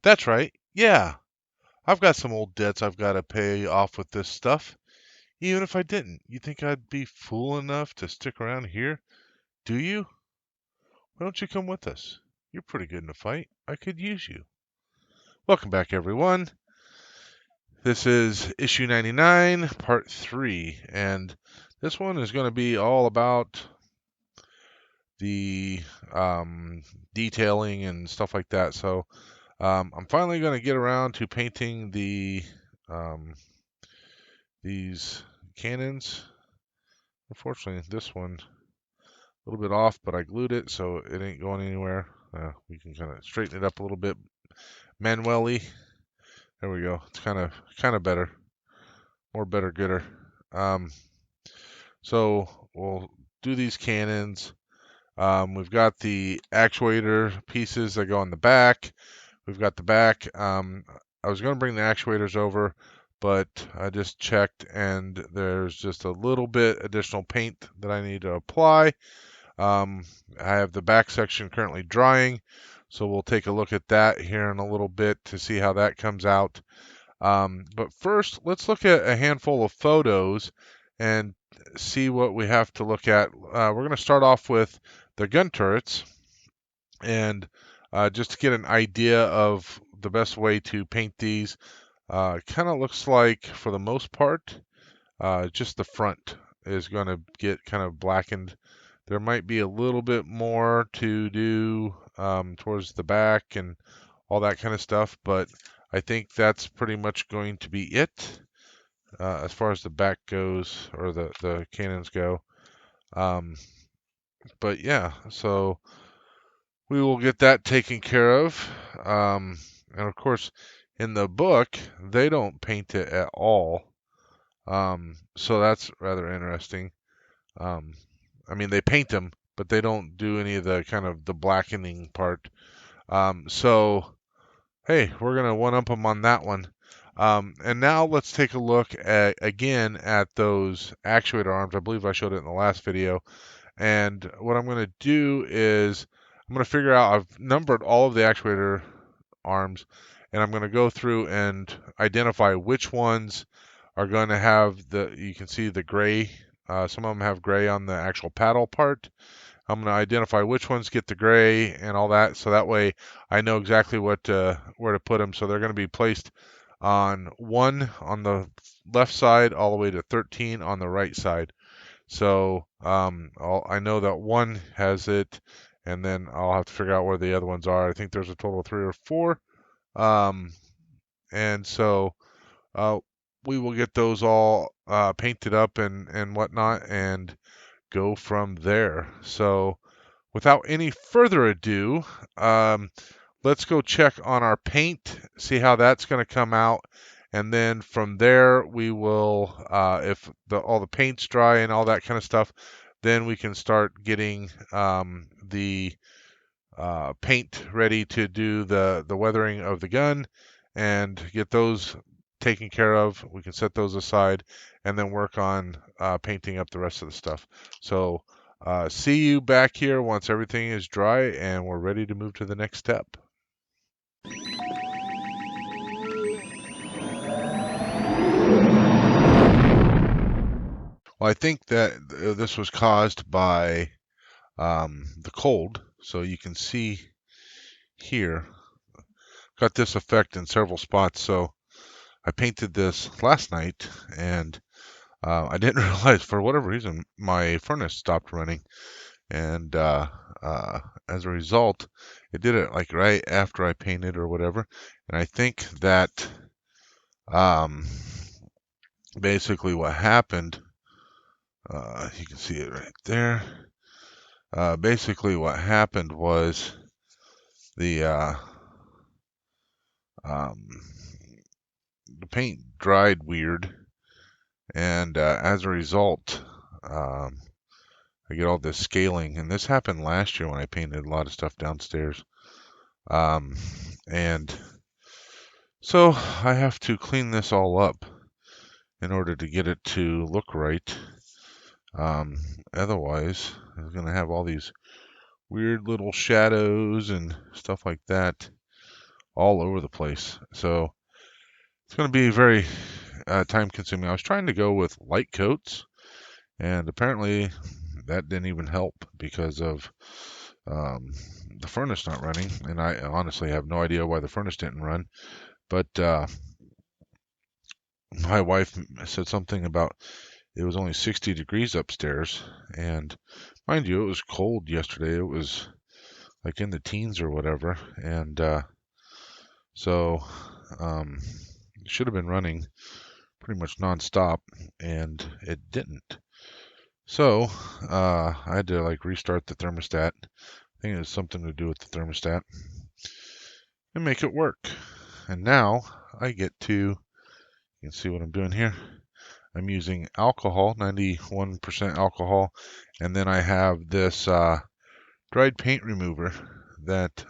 That's right. Yeah. I've got some old debts I've got to pay off with this stuff. Even if I didn't, you think I'd be fool enough to stick around here? Do you? Why don't you come with us? You're pretty good in a fight. I could use you. Welcome back, everyone. This is issue 99, part 3, and this one is going to be all about the detailing and stuff like that. So I'm finally going to get around to painting um, these cannons. Unfortunately, this one a little bit off, but I glued it, so it ain't going anywhere. We can kind of straighten it up a little bit manually. There we go. It's kind of better, more better, gooder. Um, so we'll do these cannons. We've got the actuator pieces that go on the back. We've got the back. I was going to bring the actuators over, but I just checked, and there's just a little bit additional paint that I need to apply. I have the back section currently drying, so we'll take a look at that here in a little bit to see how that comes out. But first, let's look at a handful of photos and see what we have to look at. We're going to start off with the gun turrets, and just to get an idea of the best way to paint these, kind of looks like, for the most part, just the front is going to get kind of blackened. There might be a little bit more to do towards the back and all that kind of stuff, but I think that's pretty much going to be it as far as the back goes, or the cannons go. Um, but yeah, so we will get that taken care of. And of course, in the book, they don't paint it at all. So that's rather interesting. Um, I mean, they paint them, but they don't do any of the kind of the blackening part. So, hey, we're gonna one up them on that one. And now let's take a look again at those actuator arms. I believe I showed it in the last video. And what I'm gonna do is I'm gonna figure out, I've numbered all of the actuator arms, and I'm gonna go through and identify which ones are going to have you can see the gray. Some of them have gray on the actual paddle part. I'm going to identify which ones get the gray and all that, so that way I know exactly where to put them. So they're going to be placed on 1 on the left side all the way to 13 on the right side. So I know that 1 has it, and then I'll have to figure out where the other ones are. I think there's a total of 3 or 4. Um, and so uh, we will get those all painted up and whatnot, and go from there. So without any further ado, um, let's go check on our paint, see how that's going to come out, and then from there we will, if all the paint's dry and all that kind of stuff, then we can start getting the paint ready to do the weathering of the gun and get those taken care of. We can set those aside and then work on painting up the rest of the stuff. So see you back here once everything is dry and we're ready to move to the next step. Well, I think that this was caused by the cold. So you can see here, got this effect in several spots. So I painted this last night, and I didn't realize, for whatever reason, my furnace stopped running, and as a result, it did it like right after I painted or whatever. And I think that um, basically what happened, you can see it right there. Basically, what happened was the um, the paint dried weird, and as a result, um, I get all this scaling, and this happened last year when I painted a lot of stuff downstairs. Um, and so I have to clean this all up in order to get it to look right. Otherwise, I'm going to have all these weird little shadows and stuff like that all over the place. So it's going to be very time consuming. I was trying to go with light coats, and apparently that didn't even help because of um, the furnace not running. And I honestly have no idea why the furnace didn't run. But my wife said something about it was only 60 degrees upstairs. And mind you, it was cold yesterday. It was like in the teens or whatever. And so um, it should have been running pretty much nonstop, and it didn't. So I had to like restart the thermostat. I think it was something to do with the thermostat and make it work. And now I get to, you can see what I'm doing here. I'm using alcohol, 91% alcohol, and then I have this dried paint remover that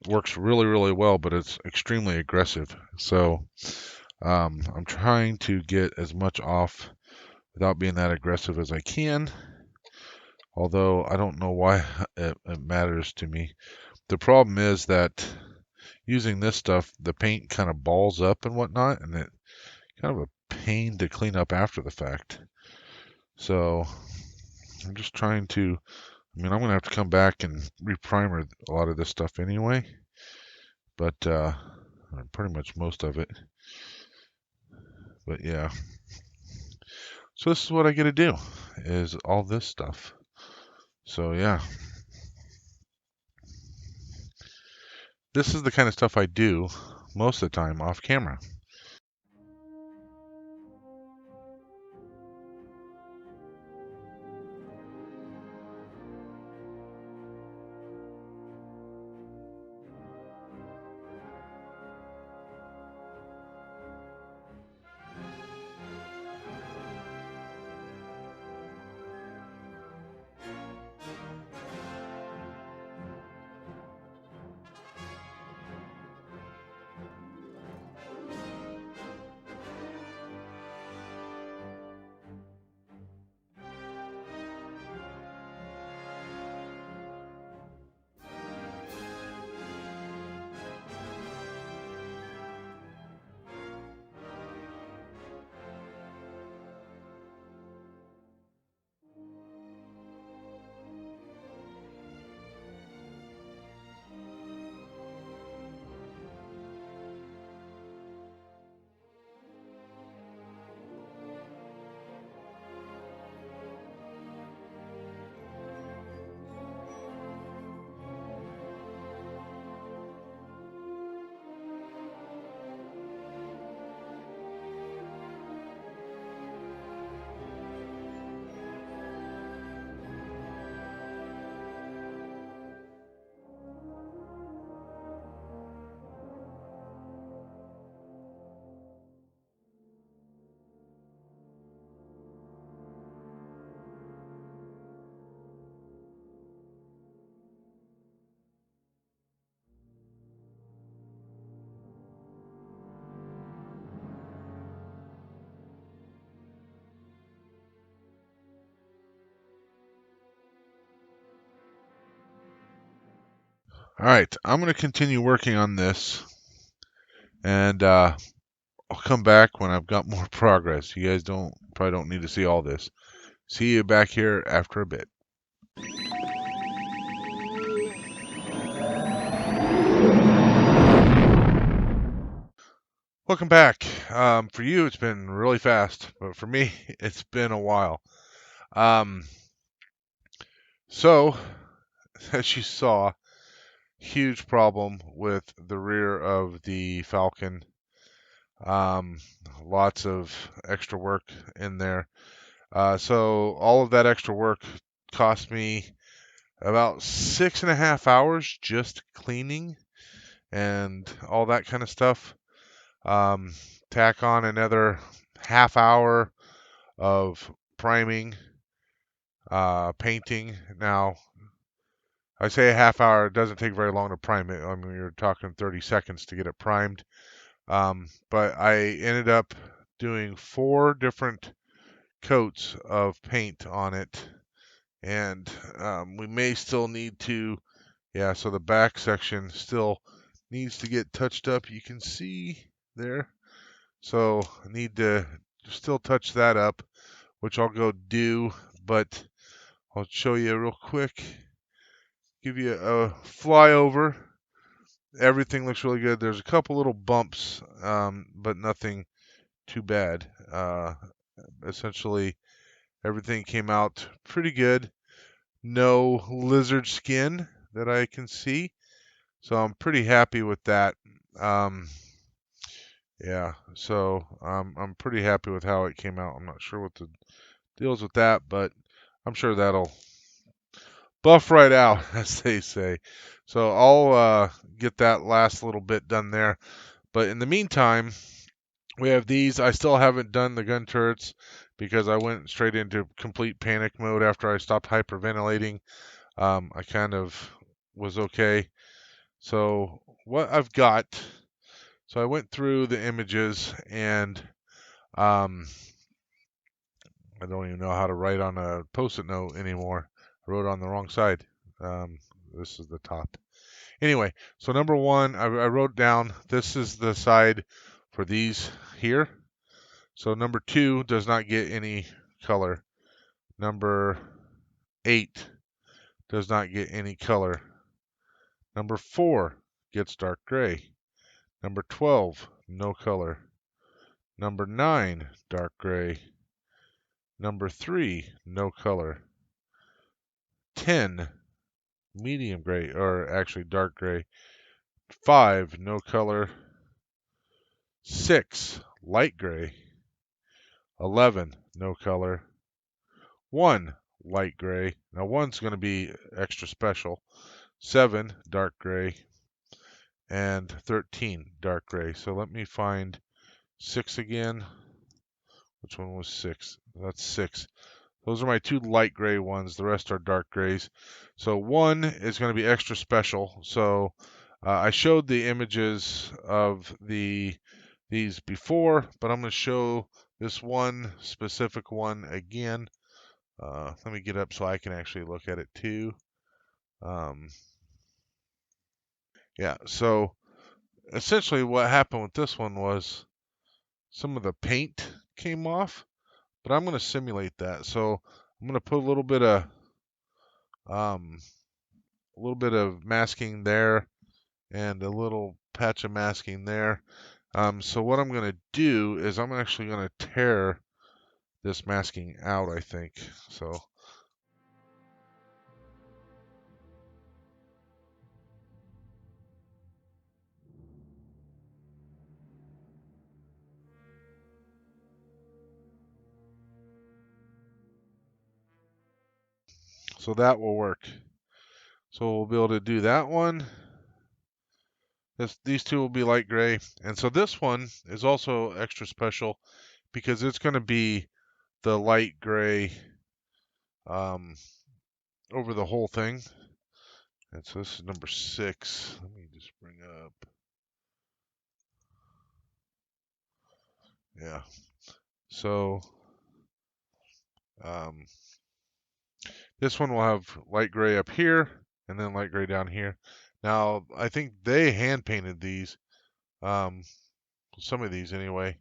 works really, really well, but it's extremely aggressive. So I'm trying to get as much off without being that aggressive as I can, although I don't know why it matters to me. The problem is that using this stuff, the paint kind of balls up and whatnot, and it kind of a pain to clean up after the fact. So I'm just trying to, I'm going to have to come back and reprimer a lot of this stuff anyway, but pretty much most of it. But yeah, so this is what I get to do, is all this stuff. So yeah, this is the kind of stuff I do most of the time off camera. All right, I'm going to continue working on this, and I'll come back when I've got more progress. You guys probably don't need to see all this. See you back here after a bit. Welcome back. For you, it's been really fast, but for me, it's been a while. Um, so, as you saw, huge problem with the rear of the Falcon. Um, Lots of extra work in there. So all of that extra work cost me about 6.5 hours just cleaning and all that kind of stuff. Um, Tack on another half hour of priming, painting. Now, I say a half hour, it doesn't take very long to prime it. I mean, you're talking 30 seconds to get it primed. But I ended up doing 4 different coats of paint on it, and we may still need to, yeah, so the back section still needs to get touched up. You can see there. So I need to still touch that up, which I'll go do, but I'll show you real quick. Give you a flyover. Everything looks really good. There's a couple little bumps, but nothing too bad. Essentially, everything came out pretty good. No lizard skin that I can see, so I'm pretty happy with that. Um, yeah, so I'm pretty happy with how it came out. I'm not sure what the deal is with that, but I'm sure that'll buff right out, as they say. So I'll get that last little bit done there. But in the meantime, we have these. I still haven't done the gun turrets because I went straight into complete panic mode after I stopped hyperventilating. I kind of was okay. So what I've got, so I went through the images and um, I don't even know how to write on a post-it note anymore. I wrote on the wrong side. Um, this is the top. Anyway, so number one, I wrote down this is the side for these here. So number 2 does not get any color. Number 8 does not get any color. Number 4 gets dark gray. Number 12, no color. Number 9, dark gray. Number 3, no color. 10, medium gray, or actually dark gray. 5, no color. 6, light gray. 11, no color. 1, light gray. Now 1's going to be extra special. 7, dark gray. And 13, dark gray. So let me find 6 again. Which one was 6? That's 6. Those are my 2 light gray ones. The rest are dark grays. So 1 is going to be extra special. So I showed the images of these before, but I'm going to show this one specific one again. Let me get up so I can actually look at it too. Yeah, so essentially what happened with this one was some of the paint came off, but I'm going to simulate that. So I'm going to put um, a little bit of masking there and a little patch of masking there. So what I'm going to do is I'm actually going to tear this masking out, I think. So that will work. So we'll be able to do that one. These two will be light gray. And so this one is also extra special because it's going to be the light gray um, over the whole thing. And so this is number 6. Let me just bring up. Yeah. So um, this one will have light gray up here and then light gray down here. Now, I think they hand painted these. Some of these anyway.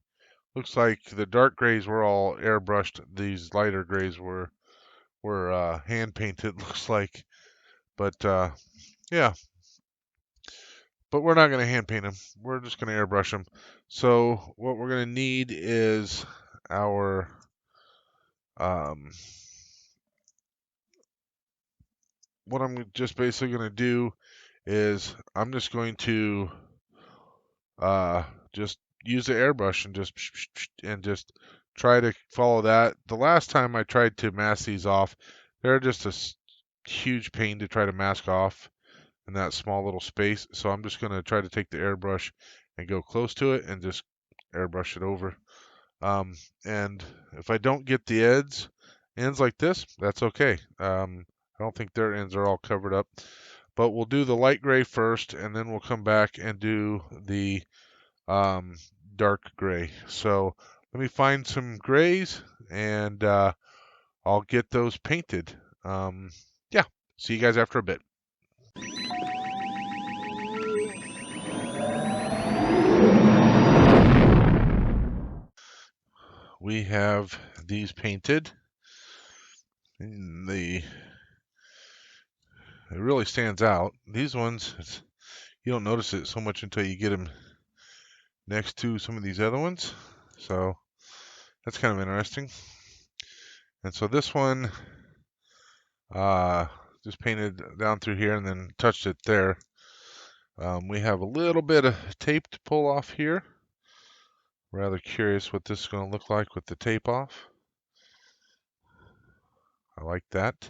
Looks like the dark grays were all airbrushed. These lighter grays were hand painted. Looks like, but yeah. But we're not going to hand paint them. We're just going to airbrush them. So what we're going to need is our um, what I'm just basically going to do is I'm just going to just use the airbrush and just try to follow that. The last time I tried to mask these off, they're just a huge pain to try to mask off in that small little space. So I'm just going to try to take the airbrush and go close to it and just airbrush it over. And if I don't get the ends like this, that's okay. I don't think their ends are all covered up. But we'll do the light gray first, and then we'll come back and do the um, dark gray. So let me find some grays, and I'll get those painted. Yeah, see you guys after a bit. we have these painted. And it really stands out. These ones, you don't notice it so much until you get them next to some of these other ones. So that's kind of interesting. And so this one, just painted down through here and then touched it there. We have a little bit of tape to pull off here. Rather curious what this is going to look like with the tape off. I like that.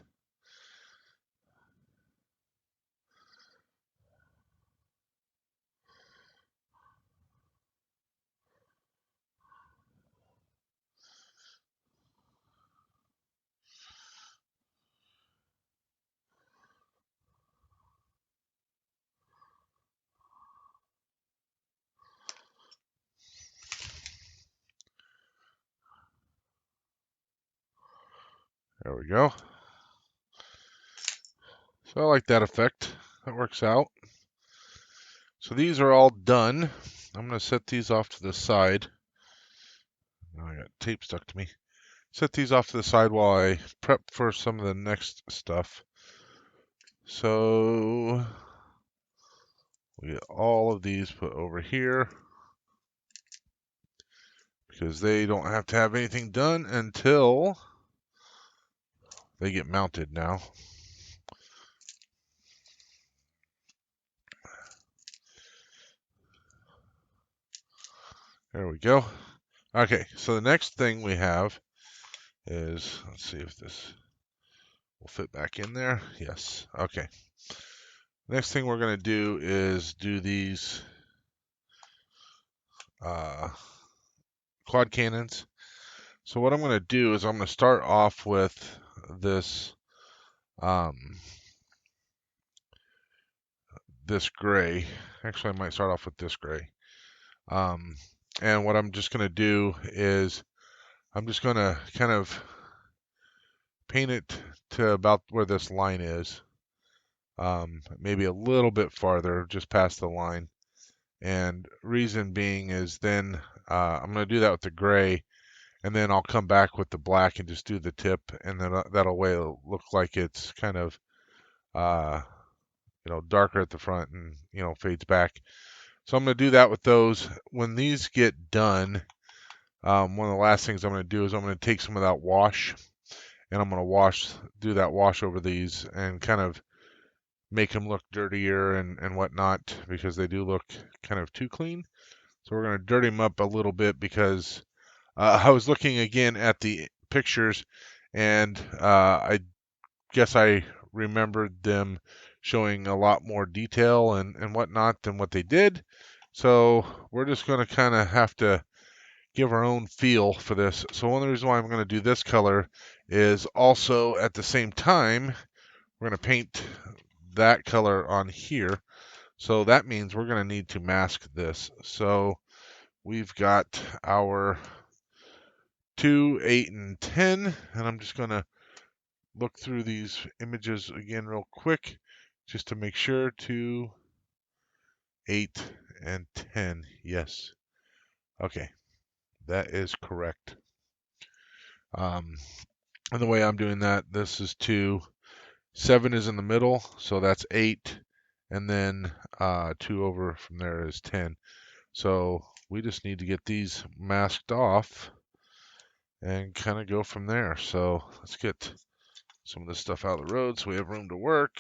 There we go. So I like that effect. That works out. So these are all done. I'm going to set these off to the side. Oh, I got tape stuck to me. Set these off to the side while I prep for some of the next stuff. So we get all of these put over here because they don't have to have anything done until they get mounted now. There we go. Okay, so the next thing we have is, let's see if this will fit back in there. Yes, okay. Next thing we're going to do is do these quad cannons. So what I'm going to do is I'm going to start off with this this gray. Actually, I might start off with this gray. And what I'm just going to do is I'm just going to kind of paint it to about where this line is. Maybe a little bit farther, just past the line. And reason being is then I'm going to do that with the gray, and then I'll come back with the black and just do the tip, and then that'll way it'll look like it's kind of darker at the front and fades back. So I'm going to do that with those. When these get done, one of the last things I'm going to do is I'm going to take some of that wash, and I'm going to do that wash over these and kind of make them look dirtier and whatnot, because they do look kind of too clean. So we're going to dirty them up a little bit, because I was looking again at the pictures, and I guess I remembered them showing a lot more detail and whatnot than what they did. So we're just going to kind of have to give our own feel for this. So one of the reasons why I'm going to do this color is also at the same time, we're going to paint that color on here. So that means we're going to need to mask this. So we've got our 2, 8, and 10, and I'm just going to look through these images again real quick just to make sure. 2, 8, and 10. Yes. Okay. That is correct. And the way I'm doing that, this is 2. 7 is in the middle, so that's 8. And then 2 over from there is 10. So we just need to get these masked off and kind of go from there. So let's get some of this stuff out of the road so we have room to work.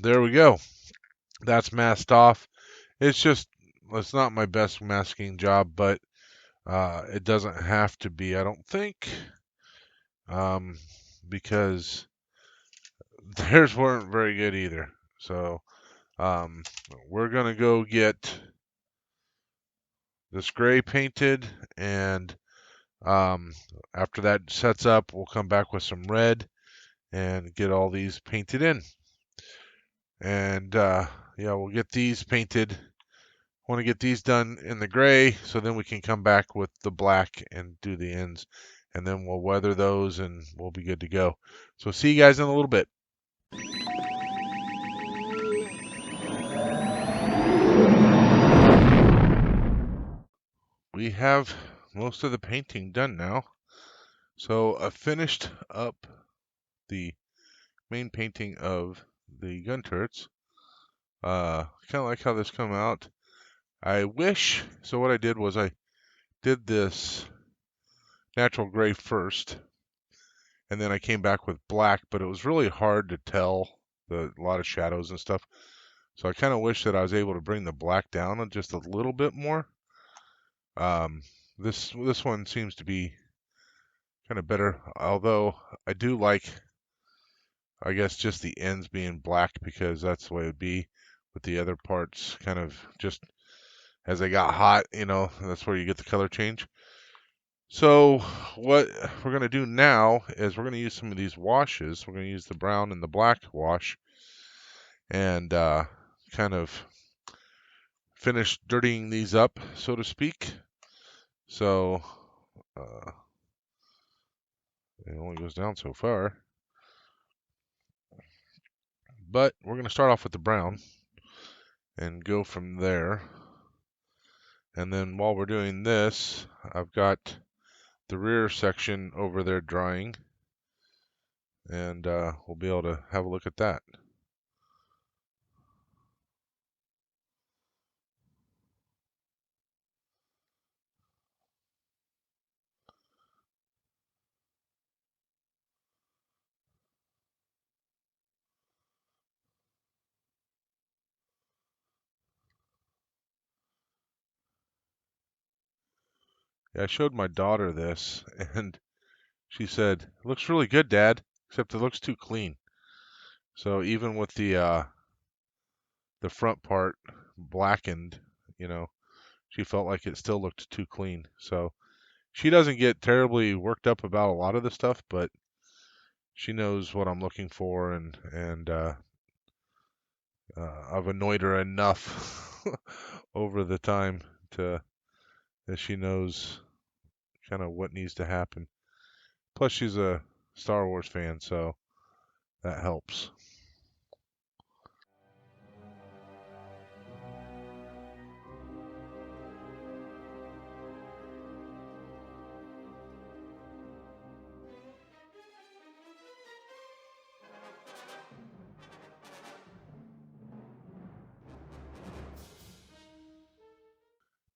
there we go. That's masked off. It's not my best masking job, but it doesn't have to be, I don't think, um, because theirs weren't very good either. So um, we're gonna go get this gray painted, and um, after that sets up, we'll come back with some red and get all these painted in. And yeah, we'll get these painted. Want to get these done in the gray, so then we can come back with the black and do the ends, and then we'll weather those and we'll be good to go. So see you guys in a little bit. We have most of the painting done now. So I finished up the main painting of the gun turrets. Kind of like how this come out. I wish, so what I did was I did this natural gray first, and then I came back with black, but it was really hard to tell a lot of shadows and stuff. So I kind of wish that I was able to bring the black down just a little bit more. Um, this one seems to be kind of better, although I do like, I guess, just the ends being black because that's the way it would be with the other parts kind of just as they got hot, that's where you get the color change. So what we're going to do now is we're going to use some of these washes. We're going to use the brown and the black wash and kind of finish dirtying these up, so to speak. So uh, it only goes down so far. But we're going to start off with the brown and go from there. And then while we're doing this, I've got the rear section over there drying, and we'll be able to have a look at that. Yeah, I showed my daughter this, and she said, "It looks really good, Dad, except it looks too clean." So even with the front part blackened, she felt like it still looked too clean. So she doesn't get terribly worked up about a lot of the stuff, but she knows what I'm looking for, and I've annoyed her enough over the time to that she knows kind of what needs to happen. Plus, she's a Star Wars fan, so that helps.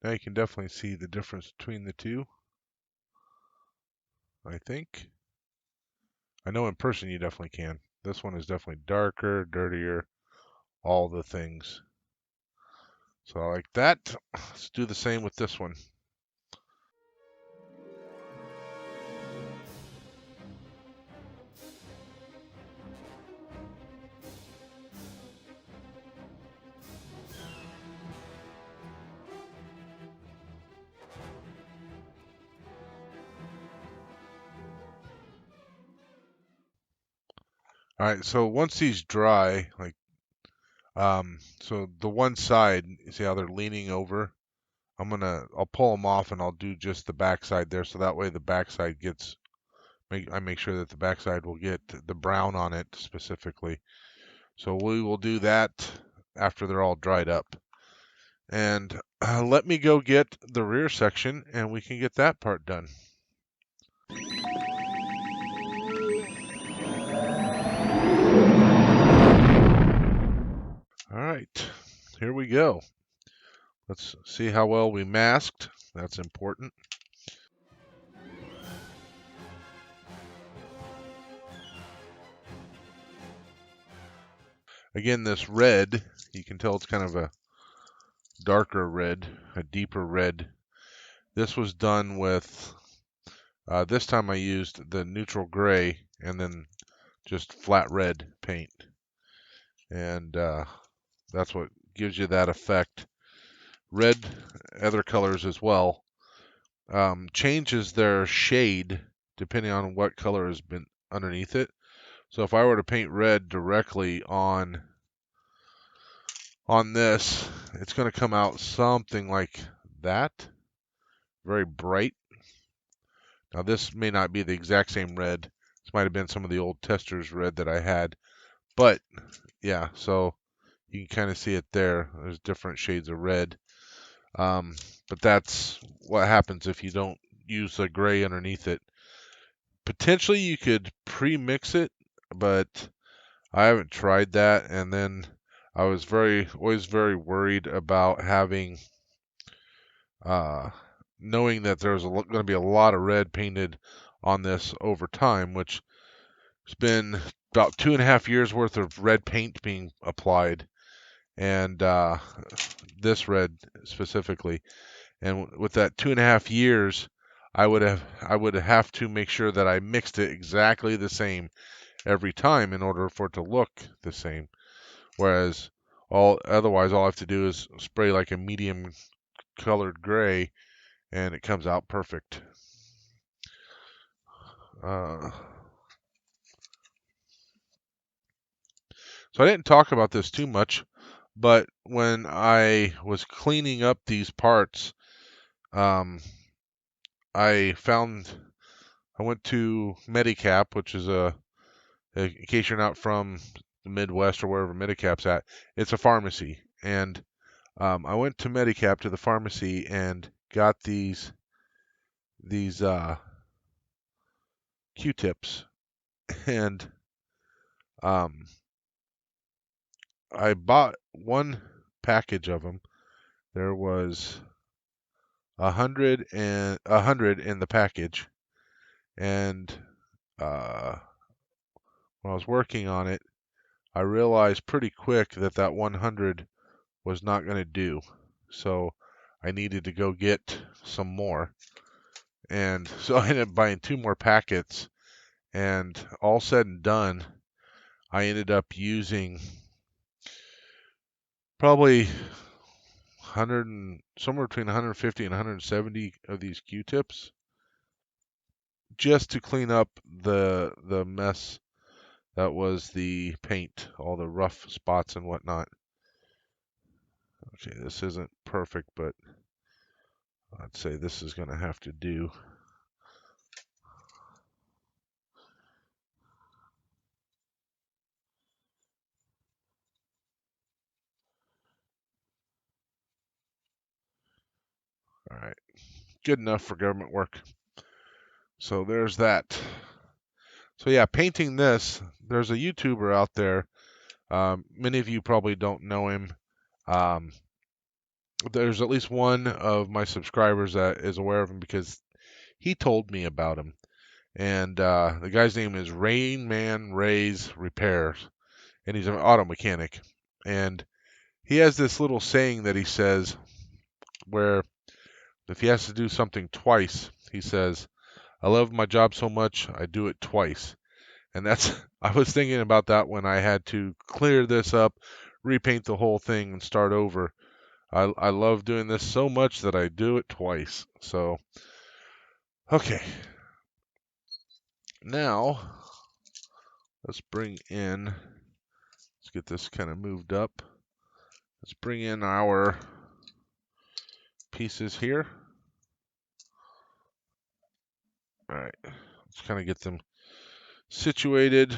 Now you can definitely see the difference between the two, I think. I know in person you definitely can. This one is definitely darker, dirtier, all the things. So I like that. Let's do the same with this one. All right, so once these dry, like, so the one side, you see how they're leaning over? I'll pull them off and I'll do just the back side there, so that way the back side I make sure that the back side will get the brown on it specifically. So we will do that after they're all dried up. And let me go get the rear section and we can get that part done. All right, here we go. Let's see how well we masked. That's important. Again, this red, you can tell it's kind of a darker red, a deeper red. This was done with, this time I used the neutral gray and then just flat red paint. And that's what gives you that effect. Red, other colors as well, changes their shade depending on what color has been underneath it. So if I were to paint red directly on this, it's going to come out something like that, very bright. Now this may not be the exact same red. This might have been some of the old Testors red that I had, but yeah, so you can kind of see it there. There's different shades of red. But that's what happens if you don't use the gray underneath it. Potentially you could pre-mix it, but I haven't tried that. And then I was always very worried about having, knowing that there's going to be a lot of red painted on this over time, which has been about 2.5 years worth of red paint being applied, and this red specifically. And with that 2.5 years, I would have to make sure that I mixed it exactly the same every time in order for it to look the same. Whereas otherwise all I have to do is spray like a medium colored gray and it comes out perfect. So I didn't talk about this too much, but when I was cleaning up these parts, I went to Medicap, which is in case you're not from the Midwest or wherever Medicap's at, it's a pharmacy. And I went to Medicap, to the pharmacy, and got these Q-tips. And I bought one package of them. There was 100 in the package, and when I was working on it, I realized pretty quick that 100 was not going to do. So I needed to go get some more. And so I ended up buying 2 more packets. And all said and done, I ended up using probably somewhere between 150 and 170 of these Q-tips just to clean up the mess that was the paint, all the rough spots and whatnot. Okay, this isn't perfect, but I'd say this is going to have to do. All right, good enough for government work. So there's that. So yeah, painting this, there's a YouTuber out there. Many of you probably don't know him. There's at least one of my subscribers that is aware of him because he told me about him. And the guy's name is Rain Man Ray's Repairs, and he's an auto mechanic. And he has this little saying that he says where if he has to do something twice, he says, "I love my job so much, I do it twice." And I was thinking about that when I had to clear this up, repaint the whole thing, and start over. I love doing this so much that I do it twice. So, okay. Now, let's get this kind of moved up. Let's bring in our pieces here. All right, let's kind of get them situated.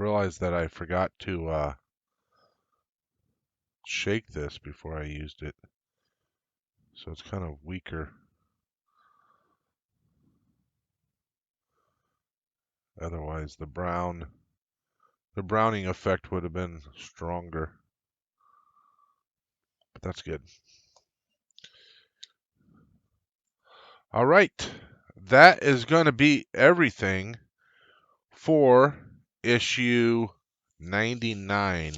realized that I forgot to shake this before I used it, so it's kind of weaker. Otherwise, the browning effect would have been stronger, but that's good. All right, that is going to be everything for issue 99.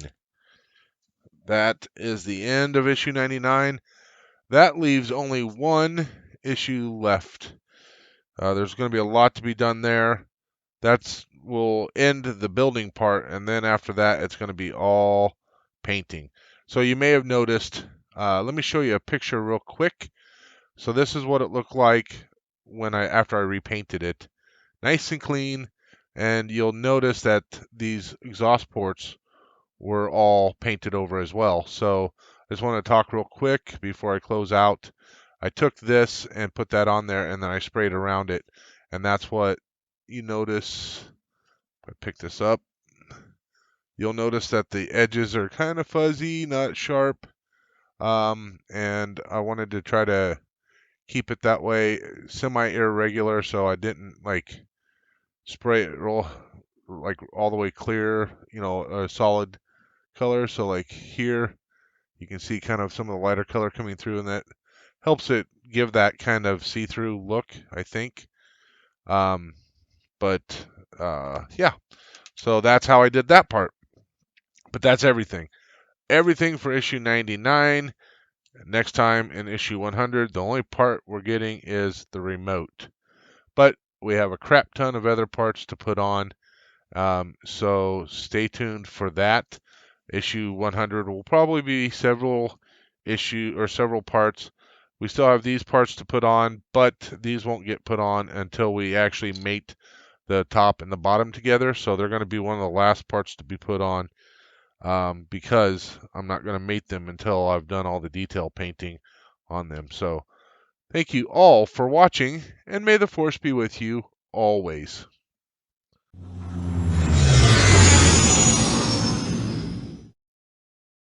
That is the end of issue 99. That leaves only one issue left. There's going to be a lot to be done there. That will end the building part, and then after that, it's going to be all painting. So you may have noticed, let me show you a picture real quick. So this is what it looked like after I repainted it. Nice and clean, and you'll notice that these exhaust ports were all painted over as well. So I just want to talk real quick before I close out. I took this and put that on there, and then I sprayed around it, and that's what you notice. If I pick this up, you'll notice that the edges are kind of fuzzy, not sharp, and I wanted to try to keep it that way, semi-irregular, so I didn't like spray it like all the way clear, a solid color. So like here, you can see kind of some of the lighter color coming through, and that helps it give that kind of see-through look, I think. Um, but yeah, so that's how I did that part. But that's everything. Everything for issue 99. Next time in issue 100, the only part we're getting is the remote. But we have a crap ton of other parts to put on. So stay tuned for that. Issue 100 will probably be several parts. We still have these parts to put on, but these won't get put on until we actually mate the top and the bottom together. So they're going to be one of the last parts to be put on, because I'm not going to mate them until I've done all the detail painting on them. So thank you all for watching, and may the force be with you always.